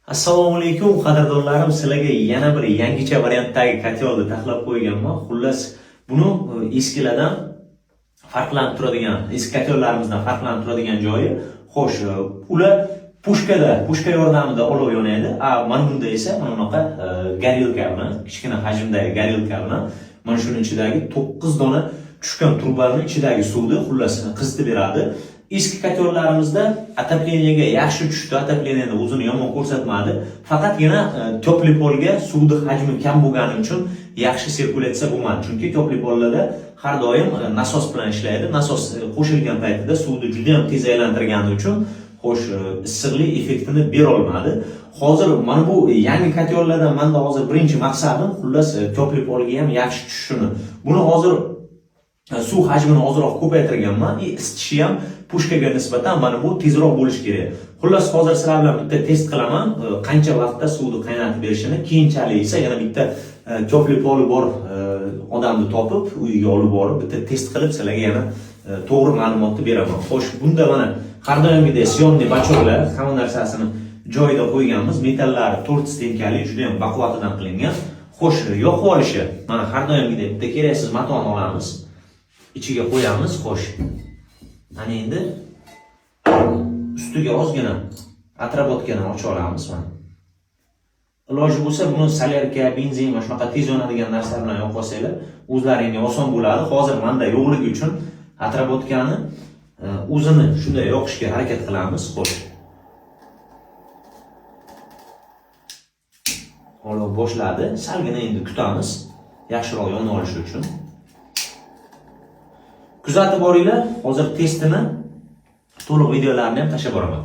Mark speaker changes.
Speaker 1: Assalomu alaykum qadrdonlarim, sizlarga yana bir yangicha variantdagi kotelni taklif qo'yganman. Xullas, buni eskilardan farqlanib turadigan, eski kotellarimizdan farqlanib turadigan joyi, xo'sh, ular pushka yordamida olov yonadi. Mana bunda esa mana bunaqa garilka bilan, kichkina hajmdagi garilka bilan mana shuning ichidagi 9 dona tushgan turbaning ichidagi suvni xullas qizitib beradi. Eski kotellarimizda отоплениyaga yaxshi tushdi, отопленияni o'zini yomon ko'rsatmadi. Faqatgina topli polga suvning hajmi kam bo'lgani uchun yaxshi sirkulyatsiya bo'lmadi. Chunki topli pollarda har doim nasos bilan ishlaydi. Nasos qo'shilgan paytida suvni juda ham tez aylantirgani uchun xo'sh, issiqlik effektini bera olmadi. Hozir mana bu yangi kotellardan menda hozir birinchi maqsadim xullas topli polga ham yaxshi tushishini. Buni hozir suv hajmini ozroq ko'paytirganman. Isitishi ham pushkaga nisbatan mana bu tezroq bo'lishi kerak. Xullas hozir sizlar bilan bitta test qilaman, qancha vaqtda suvni qaynatib berishini. Keyinchalik esa yana bitta topli poli bor odamni topib, uyiga olib borib bitta test qilib sizlarga yana to'g'ri ma'lumotni beraman. Xo'sh, bunda mana har doimgidek syomniy bachoklar, hamma narsasini joyida qo'yganmiz. Metallari 4 stenkali, juda ham baquvvatidan qilingan. Xo'sh, yoqib olishi mana har doimgidek bitta keraksiz matoni olamiz. İçiga qo'yamiz, xo'sh. Mana endi ustiga ozgina atrobotkani ochib olamiz mana. Iloji bo'lsa buni solyarka, benzin va shunaqa tez yonadigan narsalar bilan yoqib olsanglar, o'zlaringizga oson bo'ladi. Hozir menda yo'qligi uchun atrobotkani o'zini shunday yoqishga harakat qilamiz, xo'sh. Olov boshladi, salgina endi kutamiz, yaxshiroq yonib olishi uchun. Kuzatib boringlar, hozir testini to'liq videolarini ham tashlab boraman.